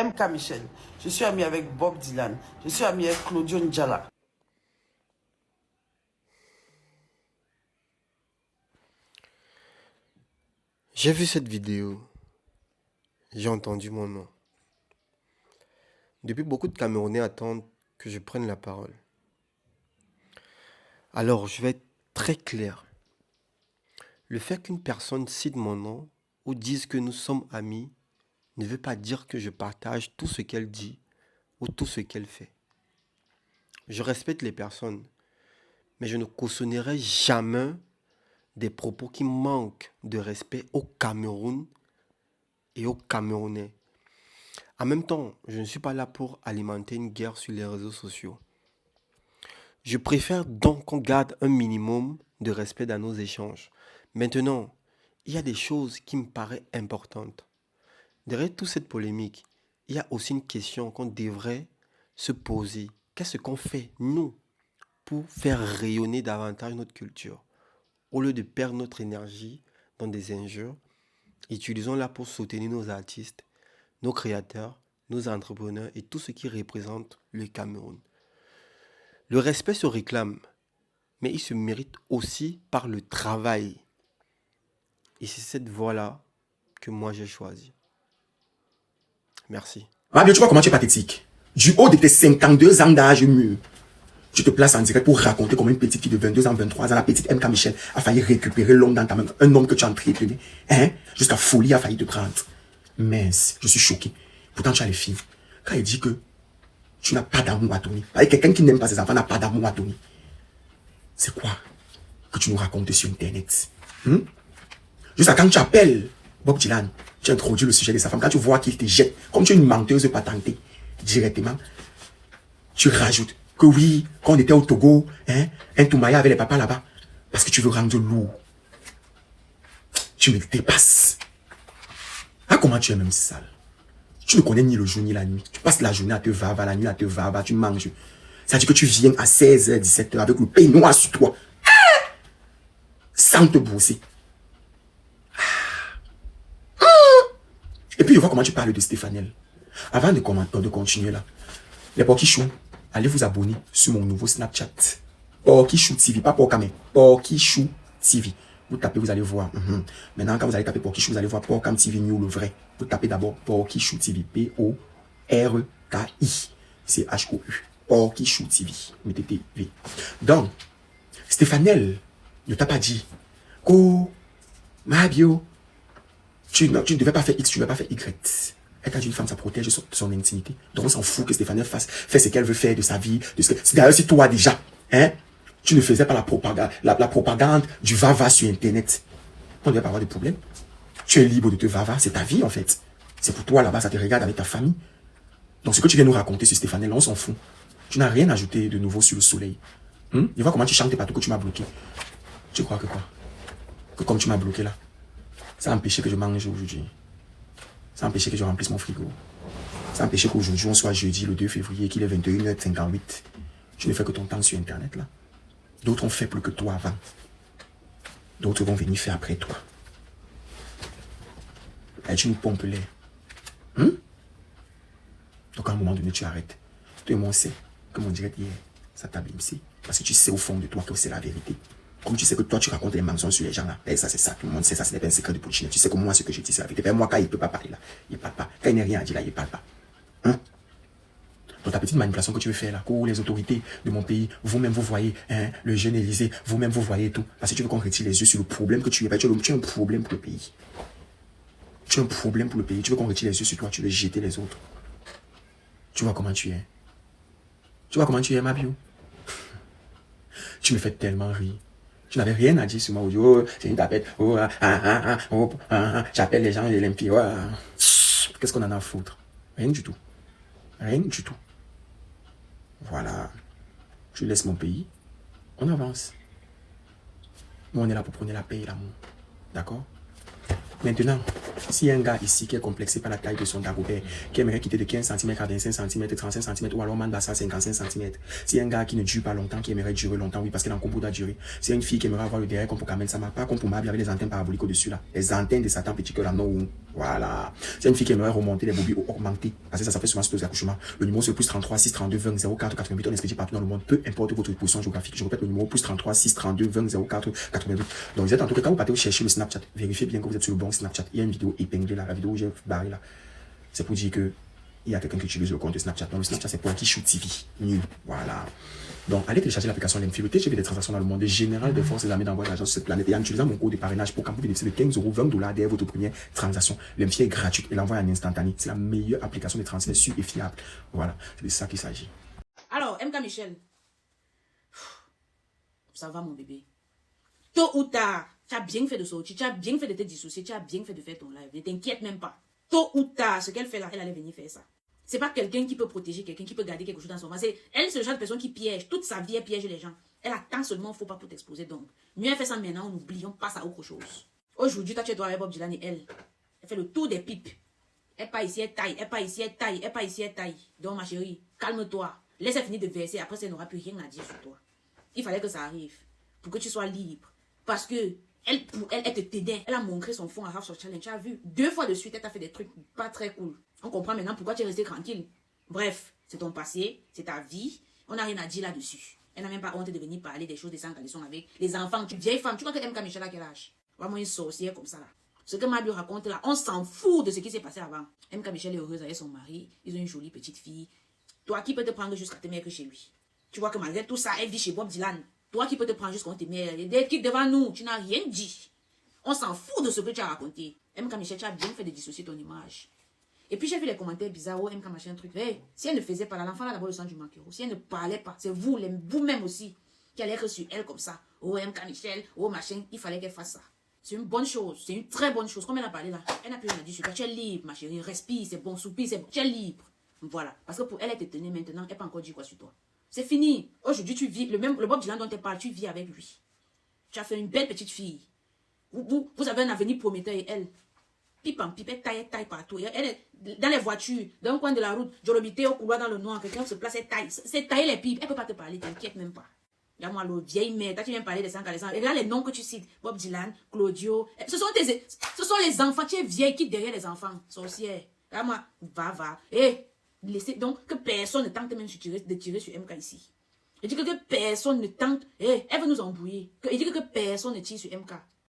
MK Michel. Je suis ami avec Bob Dylan. Je suis ami avec Claudio Njala. J'ai vu cette vidéo, j'ai entendu mon nom. Depuis, beaucoup de Camerounais attendent que je prenne la parole. Alors, je vais être très clair. Le fait qu'une personne cite mon nom ou dise que nous sommes amis ne veut pas dire que je partage tout ce qu'elle dit ou tout ce qu'elle fait. Je respecte les personnes, mais je ne cautionnerai jamais des propos qui manquent de respect au Cameroun et aux Camerounais. En même temps, je ne suis pas là pour alimenter une guerre sur les réseaux sociaux. Je préfère donc qu'on garde un minimum de respect dans nos échanges. Maintenant, il y a des choses qui me paraissent importantes. Derrière toute cette polémique, il y a aussi une question qu'on devrait se poser. Qu'est-ce qu'on fait, nous, pour faire rayonner davantage notre culture? Au lieu de perdre notre énergie dans des injures, utilisons-la pour soutenir nos artistes, nos créateurs, nos entrepreneurs et tout ce qui représente le Cameroun. Le respect se réclame, mais il se mérite aussi par le travail. Et c'est cette voie-là que moi j'ai choisi. Merci. Fabio, tu vois comment tu es pathétique. Du haut de tes 52 ans d'âge mûr, tu te places en direct pour raconter comment une petite fille de 22 ans, 23 ans, la petite MK Michel, a failli récupérer l'homme dans ta main. Un homme que tu as entretenu. Hein? Jusqu'à folie a failli te prendre. Mince, je suis choqué. Pourtant, tu as les filles. Quand il dit que tu n'as pas d'amour à Tony. Quelqu'un qui n'aime pas ses enfants n'a pas d'amour à Tony. C'est quoi que tu nous racontes sur Internet? Jusqu'à quand tu appelles Bob Dylan, tu introduis le sujet de sa femme. Quand tu vois qu'il te jette, comme tu es une menteuse patentée, directement, tu rajoutes que oui, quand on était au Togo, un Toumaya avec les papas là-bas, parce que tu veux rendre lourd. Tu me dépasses. Ah, comment tu es même sale? Tu ne connais ni le jour ni la nuit. Tu passes la journée à te vava, la nuit à te vava, tu manges. Ça veut dire que tu viens à 16h, 17h avec le peignoir sur toi. Sans te brosser. Et puis je vois comment tu parles de Stéphanel. Avant de continuer là, les Porkichou, allez vous abonner sur mon nouveau Snapchat. Porkichou TV, pas Porcam, Porkichou TV. Vous tapez, vous allez voir. Maintenant, quand vous allez taper Porkichou, vous allez voir Porcam TV New, le vrai. Vous tapez d'abord Porkichou TV, P-O-R-K-I. C'est H-O-U. Porkichou TV. Mettez TV. Donc, Stéphanel ne t'a pas dit, oh, Mabio, tu ne devais pas faire X, tu ne devais pas faire Y. Elle t'a dit une femme, ça protège son intimité. Donc on s'en fout que Stéphanel fait ce qu'elle veut faire de sa vie. D'ailleurs, si toi déjà, tu ne faisais pas la propagande du va-va sur Internet, on ne devait pas avoir de problème. Tu es libre de te va-va, c'est ta vie en fait. C'est pour toi là-bas, ça te regarde avec ta famille. Donc ce que tu viens nous raconter sur Stéphanel, on s'en fout. Tu n'as rien ajouté de nouveau sur le soleil. Je vois comment tu chantes partout que tu m'as bloqué. Tu crois que quoi? Que comme tu m'as bloqué là, ça a empêché que je mange aujourd'hui. Ça a empêché que je remplisse mon frigo. Ça a empêché qu'aujourd'hui, on soit jeudi le 2 février, qu'il est 21h58. Tu ne fais que ton temps sur Internet là. D'autres ont fait plus que toi avant. D'autres vont venir faire après toi. Et tu nous pompes l'air. Donc à un moment donné, tu arrêtes. Tout le monde sait que mon direct hier, ça t'a bimsé. Parce que tu sais au fond de toi que c'est la vérité. Comme tu sais que toi, tu racontes les mensonges sur les gens là. Et ça, c'est ça. Tout le monde sait ça. Ce n'est pas un secret de polichinelle. Tu sais que moi, ce que je dis, c'est la vérité. Moi, quand il ne peut pas parler là, il ne parle pas. Quand il n'y a rien à dire là, il ne parle pas. Donc ta petite manipulation que tu veux faire là, que les autorités de mon pays, vous-même vous voyez, le jeune Élysée, vous-même vous voyez tout. Parce que tu veux qu'on retire les yeux sur le problème que tu es. Tu as un problème pour le pays. Tu as un problème pour le pays. Tu veux qu'on retire les yeux sur toi, tu veux jeter les autres. Tu vois comment tu es. Tu vois comment tu es, Mabio. Tu me fais tellement rire. Tu n'avais rien à dire sur moi. Oh, c'est une tapette. Oh, j'appelle les gens, les limpies. Oh, qu'est-ce qu'on en a à foutre? Rien du tout. Rien du tout. Voilà. Je laisse mon pays. On avance. Nous, on est là pour prôner la paix et l'amour. D'accord? Maintenant, s'il y a un gars ici qui est complexé par la taille de son Dagobert, qui aimerait quitter de 15 cm à 25 cm, 35 cm, ou alors Mandassa 55 cm, s'il y a un gars qui ne dure pas longtemps, qui aimerait durer longtemps, oui, parce que dans le combo doit durer. S'il y a une fille qui aimerait avoir le derrière comme pour Kamel Sama, pas comme pour Mabi avec les antennes paraboliques au-dessus là, les antennes de Satan petit cœur là, non, voilà. S'il y a une fille qui aimerait remonter les bobis ou augmenter, parce que ça fait souvent ce accouchement, le numéro c'est plus 33 6 32 20 04 88, on expédie partout dans le monde, peu importe votre position géographique. Je répète le numéro plus 33 6 32 20 04 88. Donc vous êtes en tout cas, quand vous partez chercher le Snapchat, vérifiez bien que vous êtes sur le bon Snapchat. Il y a une vidéo épinglée là, la vidéo où j'ai barré là. C'est pour dire que il y a quelqu'un qui utilise le compte de Snapchat. Donc le Snapchat c'est pour un qui shoot TV. Nul. Voilà. Donc allez télécharger l'application Lemfi. Le TGV des transactions dans le monde général des forces et armées d'envoi d'argent sur cette planète. Et en utilisant mon code de parrainage pour quand vous bénéficiez de 15 €, 20 $ derrière votre première transaction. Lemfi est gratuite et l'envoi en instantané. C'est la meilleure application de transfert sûre et fiable. Voilà. C'est de ça qu'il s'agit. Alors, MK Michel. Ça va mon bébé. Tôt ou tard, tu as bien fait de sortir, tu as bien fait de te dissocier, tu as bien fait de faire ton live. Ne t'inquiète même pas. Tôt ou tard, ce qu'elle fait là, elle allait venir faire ça. C'est pas quelqu'un qui peut protéger quelqu'un, qui peut garder quelque chose dans son ventre. Elle, c'est le genre de personne qui piège. Toute sa vie, elle piège les gens. Elle attend seulement, il ne faut pas pour t'exposer. Donc, mieux elle fait ça maintenant, on oublie, on passe à autre chose. Aujourd'hui, toi, tu es toi avec Bob Dylan et elle. Elle fait le tour des pipes. Elle pas ici, elle taille. Elle pas ici, elle taille. Elle pas ici, elle taille. Donc, ma chérie, calme-toi. Laisse-elle finir de verser. Après, elle n'aura plus rien à dire sur toi. Il fallait que ça arrive. Pour que tu sois libre. Parce que pour elle te t'aidait. Elle a montré son fond à Half Shot Challenge. Tu as vu 2 fois de suite, elle t'a fait des trucs pas très cool. On comprend maintenant pourquoi tu es resté tranquille. Bref, c'est ton passé, c'est ta vie. On n'a rien à dire là-dessus. Elle n'a même pas honte de venir parler des choses des sans caleçons avec les enfants. Tu vieille femme, tu crois que MK Michel a quel âge? Vraiment une sorcière comme ça là. Ce que Mabi raconte là, on s'en fout de ce qui s'est passé avant. MK Michel est heureuse avec son mari. Ils ont une jolie petite fille. Toi qui peux te prendre jusqu'à te mettre chez lui. Tu vois que malgré tout ça, elle vit chez Bob Dylan. Toi qui peux te prendre jusqu'à te mettre des trucs devant nous. Tu n'as rien dit. On s'en fout de ce que tu as raconté. MK Michel, tu as bien fait de dissocier ton image. Et puis j'ai vu les commentaires bizarres. Oh, MK machin, truc. Hey, si elle ne faisait pas là, l'enfant là d'abord le sang du manquero. Si elle ne parlait pas, c'est vous-même aussi qui allez être sur elle comme ça. Oh, MK Michel, oh machin, il fallait qu'elle fasse ça. C'est une bonne chose, c'est une très bonne chose. Comme elle a parlé là, elle n'a plus rien à dire sur toi. Tu es libre, ma chérie. Respire, c'est bon, soupire, c'est bon. Tu es libre. Voilà. Parce que pour elle, elle te tenait maintenant, elle n'a pas encore dit quoi sur toi. C'est fini. Aujourd'hui, tu vis, le Bob Dylan dont elle parle, tu vis avec lui. Tu as fait une belle petite fille. Vous avez un avenir prometteur et elle. Pipe en pipe, elle taille partout. Elle est dans les voitures, dans un coin de la route, Jolobité au couloir dans le noir, quelqu'un se place, elle taille. C'est tailler les pipes. Elle ne peut pas te parler, t'inquiète même pas. Regarde-moi l'autre vieille mère, toi tu viens parler des sans caleçons. Et là, les noms que tu cites, Bob Dylan, Claudio, ce sont les enfants, tu es vieille qui derrière les enfants, sorcière. Regarde-moi, va. Et laissez donc que personne ne tente même de tirer sur MK ici. Je dis que personne ne tente, elle veut nous embrouiller. Je dis que personne ne tire sur MK.